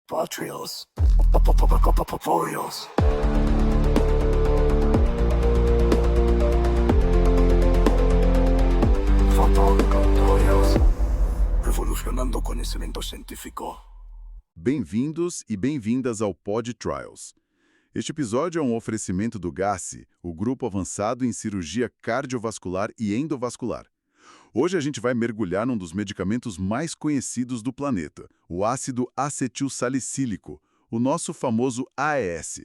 Patriots. Foils. Fotografios. Revolucionando conhecimento científico. Bem-vindos e bem-vindas ao Pod Trials. Este episódio é um oferecimento do GACI, o Grupo Avançado em Cirurgia Cardiovascular e Endovascular. Hoje a gente vai mergulhar num dos medicamentos mais conhecidos do planeta, o ácido acetilsalicílico, o nosso famoso AES.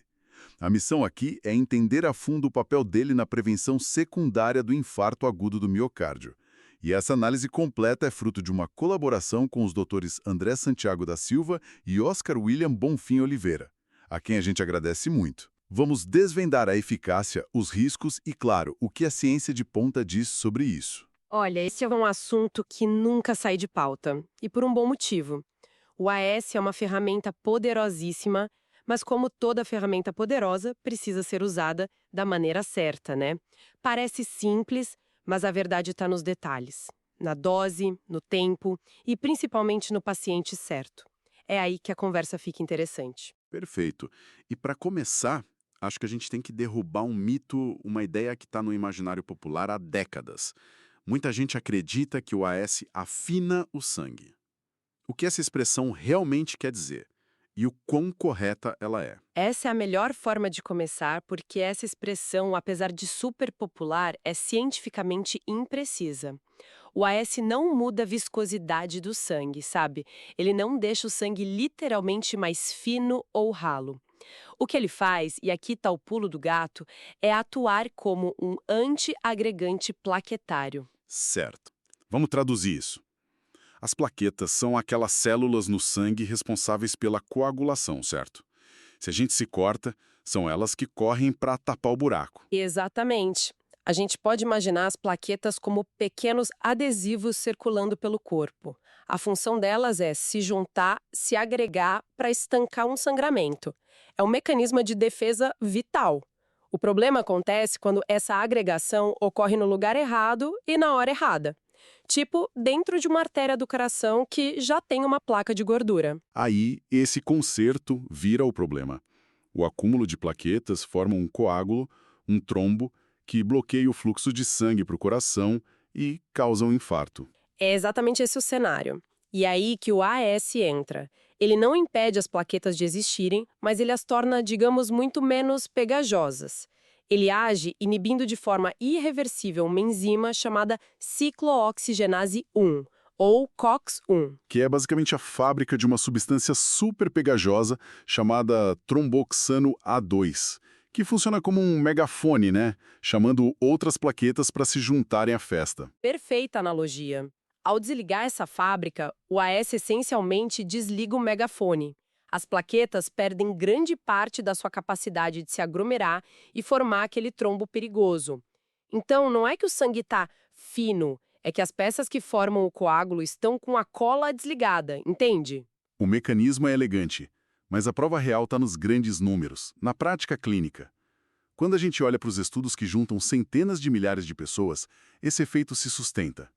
A missão aqui é entender a fundo o papel dele na prevenção secundária do infarto agudo do miocárdio. E essa análise completa é fruto de uma colaboração com os doutores André Santiago da Silva e Oscar William Bonfim Oliveira, a quem a gente agradece muito. Vamos desvendar a eficácia, os riscos e, claro, o que a ciência de ponta diz sobre isso. Olha, esse é um assunto que nunca sai de pauta, e por um bom motivo. O AS é uma ferramenta poderosíssima, mas como toda ferramenta poderosa, precisa ser usada da maneira certa, né? Parece simples, mas a verdade está nos detalhes. Na dose, no tempo e principalmente no paciente certo. É aí que a conversa fica interessante. Perfeito. E para começar, acho que a gente tem que derrubar um mito, uma ideia que está no imaginário popular há décadas. Muita gente acredita que o AS afina o sangue. O que essa expressão realmente quer dizer? E o quão correta ela é? Essa é a melhor forma de começar, porque essa expressão, apesar de super popular, é cientificamente imprecisa. O AS não muda a viscosidade do sangue, sabe? Ele não deixa o sangue literalmente mais fino ou ralo. O que ele faz, e aqui está o pulo do gato, é atuar como um antiagregante plaquetário. Certo. Vamos traduzir isso. As plaquetas são aquelas células no sangue responsáveis pela coagulação, certo? Se a gente se corta, são elas que correm para tapar o buraco. Exatamente. A gente pode imaginar as plaquetas como pequenos adesivos circulando pelo corpo. A função delas é se juntar, se agregar para estancar um sangramento. É um mecanismo de defesa vital. O problema acontece quando essa agregação ocorre no lugar errado e na hora errada. Tipo, dentro de uma artéria do coração que já tem uma placa de gordura. Aí, esse conserto vira o problema. O acúmulo de plaquetas forma um coágulo, um trombo, que bloqueia o fluxo de sangue para o coração e causa um infarto. É exatamente esse o cenário. E aí que o AS entra. Ele não impede as plaquetas de existirem, mas ele as torna, digamos, muito menos pegajosas. Ele age inibindo de forma irreversível uma enzima chamada ciclooxigenase 1, ou COX-1. Que é basicamente a fábrica de uma substância super pegajosa chamada tromboxano A2, que funciona como um megafone, né? Chamando outras plaquetas para se juntarem à festa. Perfeita analogia. Ao desligar essa fábrica, o AS essencialmente desliga o megafone. As plaquetas perdem grande parte da sua capacidade de se aglomerar e formar aquele trombo perigoso. Então, não é que o sangue está fino, é que as peças que formam o coágulo estão com a cola desligada, entende? O mecanismo é elegante, mas a prova real está nos grandes números, na prática clínica. Quando a gente olha para os estudos que juntam centenas de milhares de pessoas, esse efeito se sustenta.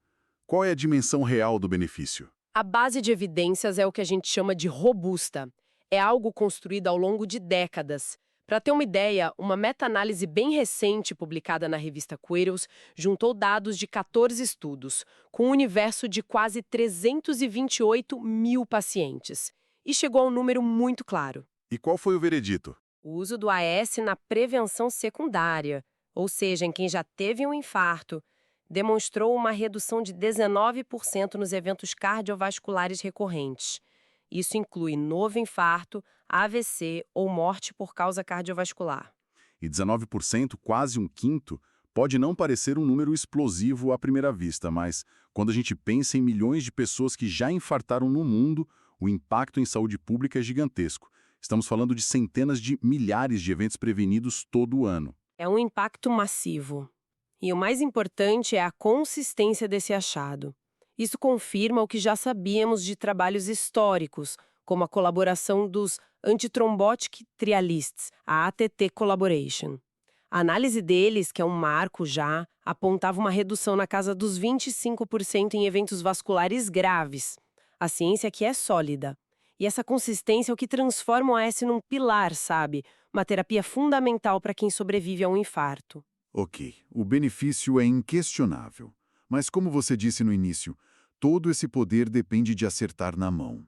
Qual é a dimensão real do benefício? A base de evidências é o que a gente chama de robusta. É algo construído ao longo de décadas. Para ter uma ideia, uma meta-análise bem recente publicada na revista Quirals juntou dados de 14 estudos, com um universo de quase 328 mil pacientes. E chegou a um número muito claro. E qual foi o veredito? O uso do AS na prevenção secundária, ou seja, em quem já teve um infarto, demonstrou uma redução de 19% nos eventos cardiovasculares recorrentes. Isso inclui novo infarto, AVC ou morte por causa cardiovascular. E 19%, quase um quinto, pode não parecer um número explosivo à primeira vista, mas quando a gente pensa em milhões de pessoas que já infartaram no mundo, o impacto em saúde pública é gigantesco. Estamos falando de centenas de milhares de eventos prevenidos todo ano. É um impacto massivo. E o mais importante é a consistência desse achado. Isso confirma o que já sabíamos de trabalhos históricos, como a colaboração dos Antithrombotic Trialists, a ATT Collaboration. A análise deles, que é um marco já, apontava uma redução na casa dos 25% em eventos vasculares graves. A ciência aqui é sólida. E essa consistência é o que transforma o AS num pilar, sabe? Uma terapia fundamental para quem sobrevive a um infarto. Ok, o benefício é inquestionável. Mas como você disse no início, todo esse poder depende de acertar na mão.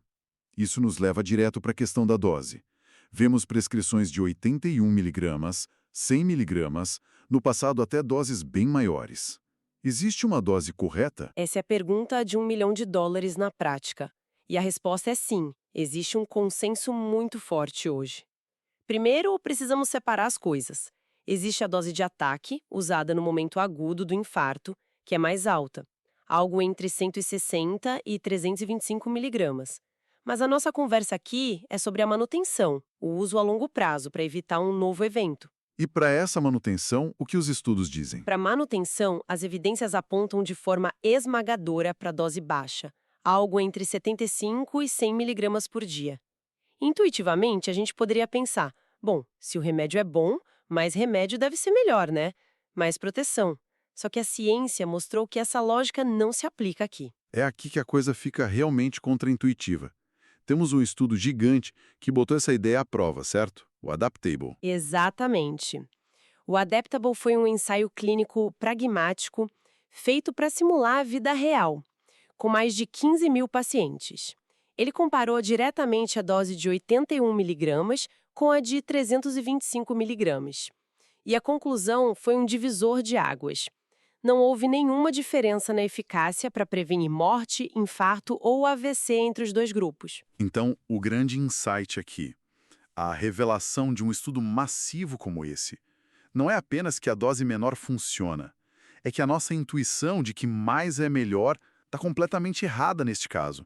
Isso nos leva direto para a questão da dose. Vemos prescrições de 81 miligramas, 100 miligramas, no passado até doses bem maiores. Existe uma dose correta? Essa é a pergunta de $1 milhão na prática. E a resposta é sim, existe um consenso muito forte hoje. Primeiro, precisamos separar as coisas. Existe a dose de ataque, usada no momento agudo do infarto, que é mais alta, algo entre 160 e 325 miligramas. Mas a nossa conversa aqui é sobre a manutenção, o uso a longo prazo para evitar um novo evento. E para essa manutenção, o que os estudos dizem? Para manutenção, as evidências apontam de forma esmagadora para a dose baixa, algo entre 75 e 100 miligramas por dia. Intuitivamente, a gente poderia pensar, bom, se o remédio é bom, mais remédio deve ser melhor, né? Mais proteção. Só que a ciência mostrou que essa lógica não se aplica aqui. É aqui que a coisa fica realmente contraintuitiva. Temos um estudo gigante que botou essa ideia à prova, certo? O Adaptable. Exatamente. O Adaptable foi um ensaio clínico pragmático feito para simular a vida real, com mais de 15 mil pacientes. Ele comparou diretamente a dose de 81 miligramas com a de 325 miligramas. E a conclusão foi um divisor de águas. Não houve nenhuma diferença na eficácia para prevenir morte, infarto ou AVC entre os dois grupos. Então, o grande insight aqui, a revelação de um estudo massivo como esse, não é apenas que a dose menor funciona, é que a nossa intuição de que mais é melhor está completamente errada neste caso.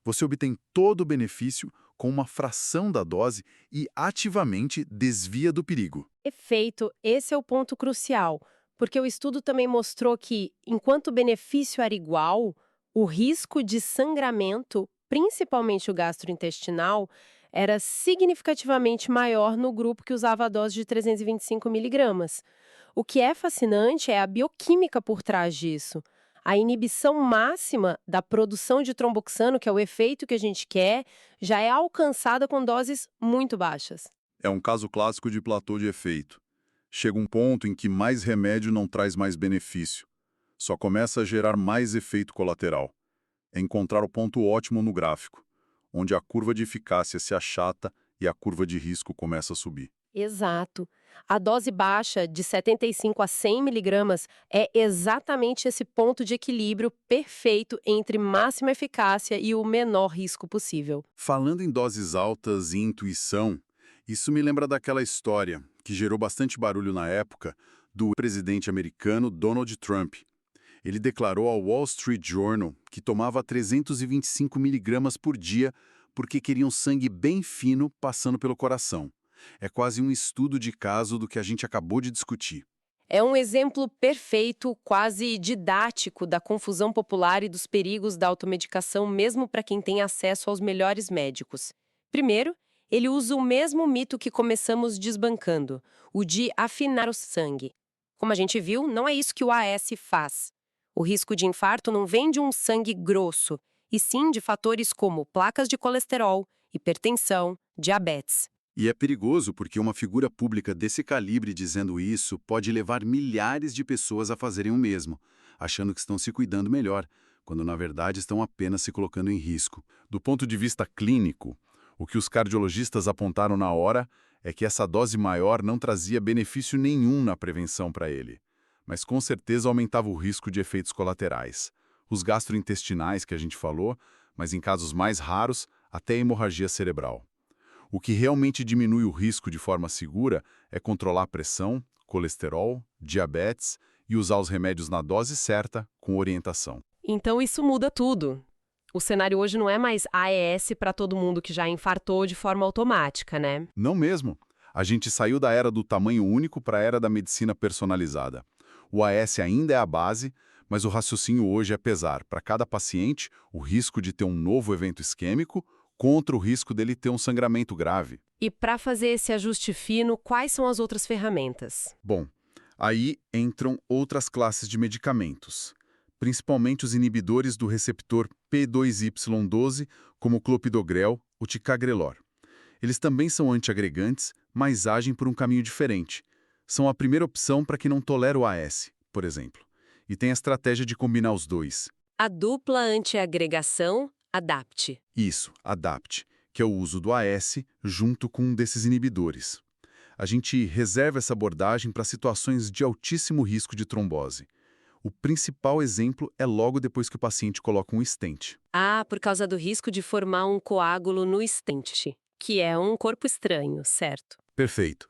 Você obtém todo o benefício com uma fração da dose e ativamente desvia do perigo. Efeito, esse é o ponto crucial, porque o estudo também mostrou que, enquanto o benefício era igual, o risco de sangramento, principalmente o gastrointestinal, era significativamente maior no grupo que usava a dose de 325 miligramas. O que é fascinante é a bioquímica por trás disso. A inibição máxima da produção de tromboxano, que é o efeito que a gente quer, já é alcançada com doses muito baixas. É um caso clássico de platô de efeito. Chega um ponto em que mais remédio não traz mais benefício. Só começa a gerar mais efeito colateral. É encontrar o ponto ótimo no gráfico, onde a curva de eficácia se achata e a curva de risco começa a subir. Exato. A dose baixa, de 75 a 100 miligramas, é exatamente esse ponto de equilíbrio perfeito entre máxima eficácia e o menor risco possível. Falando em doses altas e intuição, isso me lembra daquela história, que gerou bastante barulho na época, do presidente americano Donald Trump. Ele declarou ao Wall Street Journal que tomava 325 miligramas por dia porque queria um sangue bem fino passando pelo coração. É quase um estudo de caso do que a gente acabou de discutir. É um exemplo perfeito, quase didático, da confusão popular e dos perigos da automedicação, mesmo para quem tem acesso aos melhores médicos. Primeiro, ele usa o mesmo mito que começamos desbancando, o de afinar o sangue. Como a gente viu, não é isso que o AS faz. O risco de infarto não vem de um sangue grosso, e sim de fatores como placas de colesterol, hipertensão, diabetes. E é perigoso porque uma figura pública desse calibre dizendo isso pode levar milhares de pessoas a fazerem o mesmo, achando que estão se cuidando melhor, quando na verdade estão apenas se colocando em risco. Do ponto de vista clínico, o que os cardiologistas apontaram na hora é que essa dose maior não trazia benefício nenhum na prevenção para ele, mas com certeza aumentava o risco de efeitos colaterais. Os gastrointestinais que a gente falou, mas em casos mais raros, até hemorragia cerebral. O que realmente diminui o risco de forma segura é controlar a pressão, colesterol, diabetes e usar os remédios na dose certa, com orientação. Então isso muda tudo. O cenário hoje não é mais AES para todo mundo que já infartou de forma automática, né? Não mesmo. A gente saiu da era do tamanho único para a era da medicina personalizada. O AS ainda é a base, mas o raciocínio hoje é pesar, para cada paciente, o risco de ter um novo evento isquêmico contra o risco dele ter um sangramento grave. E para fazer esse ajuste fino, quais são as outras ferramentas? Bom, aí entram outras classes de medicamentos. principalmente os inibidores do receptor P2Y12, como o clopidogrel, o ticagrelor. Eles também são antiagregantes, mas agem por um caminho diferente. São a primeira opção para quem não tolera o AS, por exemplo. E tem a estratégia de combinar os dois. A dupla antiagregação, ADAPT. Isso, ADAPT, que é o uso do AS junto com um desses inibidores. A gente reserva essa abordagem para situações de altíssimo risco de trombose. O principal exemplo é logo depois que o paciente coloca um stent. Ah, por causa do risco de formar um coágulo no stent, que é um corpo estranho, certo? Perfeito.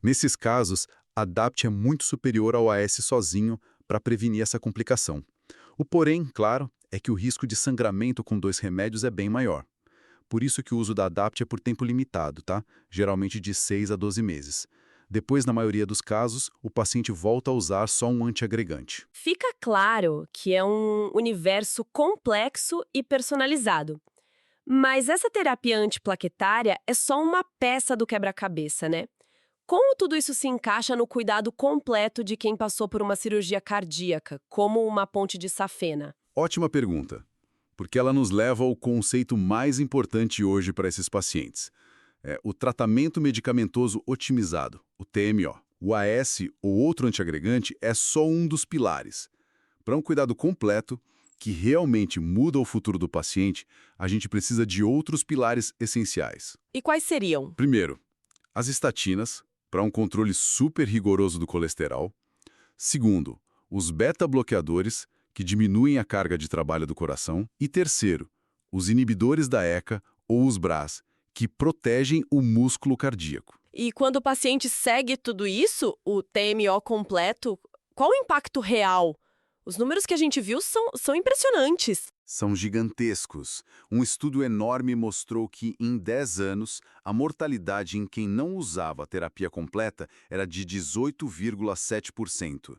Nesses casos, a ADAPT é muito superior ao AS sozinho para prevenir essa complicação. O porém, claro, é que o risco de sangramento com 2 remédios é bem maior. Por isso que o uso da ADAPT é por tempo limitado, tá? Geralmente de 6 a 12 meses. Depois, na maioria dos casos, o paciente volta a usar só um antiagregante. Fica claro que é um universo complexo e personalizado. Mas essa terapia antiplaquetária é só uma peça do quebra-cabeça, né? Como tudo isso se encaixa no cuidado completo de quem passou por uma cirurgia cardíaca, como uma ponte de safena? Ótima pergunta, porque ela nos leva ao conceito mais importante hoje para esses pacientes. É o tratamento medicamentoso otimizado, o TMO. O AS ou outro antiagregante é só um dos pilares. Para um cuidado completo, que realmente muda o futuro do paciente, a gente precisa de outros pilares essenciais. E quais seriam? Primeiro, as estatinas, para um controle super rigoroso do colesterol. Segundo, os beta-bloqueadores, que diminuem a carga de trabalho do coração. E terceiro, os inibidores da ECA ou os BRAs, que protegem o músculo cardíaco. E quando o paciente segue tudo isso, o TMO completo, qual o impacto real? Os números que a gente viu são impressionantes. São gigantescos. Um estudo enorme mostrou que, em 10 anos, a mortalidade em quem não usava a terapia completa era de 18,7%.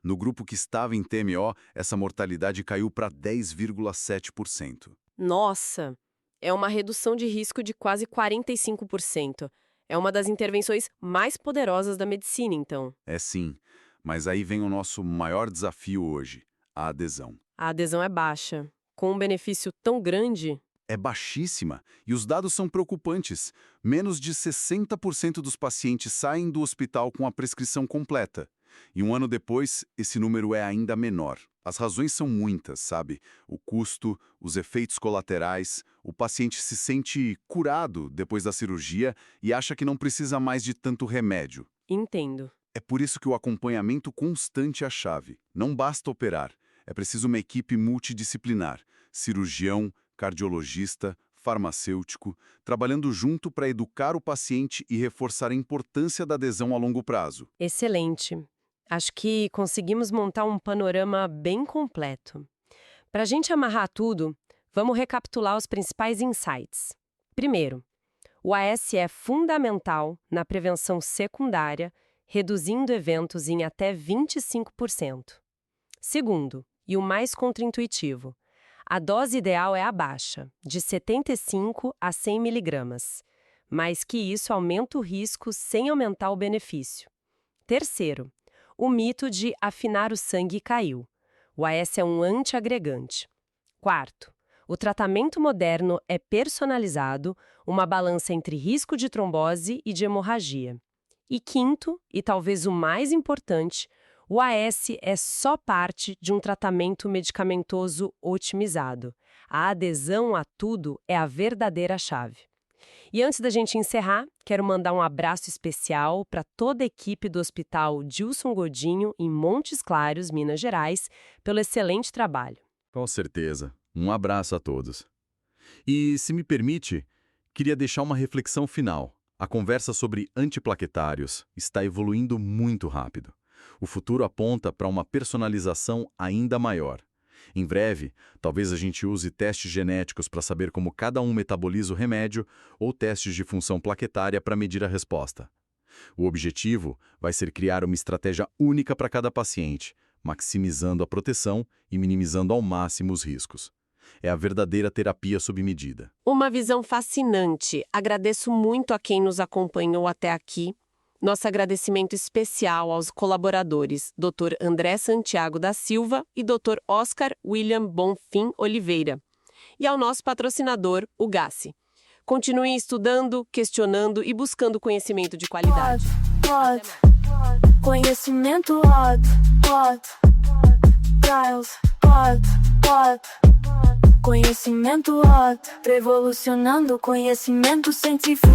No grupo que estava em TMO, essa mortalidade caiu para 10,7%. Nossa, é uma redução de risco de quase 45%. É uma das intervenções mais poderosas da medicina, então. É sim, mas aí vem o nosso maior desafio hoje, a adesão. A adesão é baixa. Com um benefício tão grande... É baixíssima e os dados são preocupantes. Menos de 60% dos pacientes saem do hospital com a prescrição completa. E um ano depois, esse número é ainda menor. As razões são muitas, sabe? O custo, os efeitos colaterais, o paciente se sente curado depois da cirurgia e acha que não precisa mais de tanto remédio. Entendo. É por isso que o acompanhamento constante é a chave. Não basta operar, é preciso uma equipe multidisciplinar, cirurgião, cardiologista, farmacêutico, trabalhando junto para educar o paciente e reforçar a importância da adesão a longo prazo. Excelente. Acho que conseguimos montar um panorama bem completo. Para a gente amarrar tudo, vamos recapitular os principais insights. Primeiro, o AS é fundamental na prevenção secundária, reduzindo eventos em até 25%. Segundo, e o mais contraintuitivo, a dose ideal é a baixa, de 75 a 100 miligramas, mas que isso aumenta o risco sem aumentar o benefício. Terceiro, o mito de afinar o sangue caiu. O AS é um antiagregante. Quarto, o tratamento moderno é personalizado, uma balança entre risco de trombose e de hemorragia. E quinto, e talvez o mais importante, o AS é só parte de um tratamento medicamentoso otimizado. A adesão a tudo é a verdadeira chave. E antes da gente encerrar, quero mandar um abraço especial para toda a equipe do Hospital Dilson Godinho, em Montes Claros, Minas Gerais, pelo excelente trabalho. Com certeza. Um abraço a todos. E, se me permite, queria deixar uma reflexão final. A conversa sobre antiplaquetários está evoluindo muito rápido. O futuro aponta para uma personalização ainda maior. Em breve, talvez a gente use testes genéticos para saber como cada um metaboliza o remédio ou testes de função plaquetária para medir a resposta. O objetivo vai ser criar uma estratégia única para cada paciente, maximizando a proteção e minimizando ao máximo os riscos. É a verdadeira terapia sob medida. Uma visão fascinante. Agradeço muito a quem nos acompanhou até aqui. Nosso agradecimento especial aos colaboradores Dr. André Santiago da Silva e Dr. Oscar William Bonfim Oliveira. E ao nosso patrocinador, o GASSE. Continuem estudando, questionando e buscando conhecimento de qualidade. Conhecimento Trials Conhecimento revolucionando o conhecimento científico.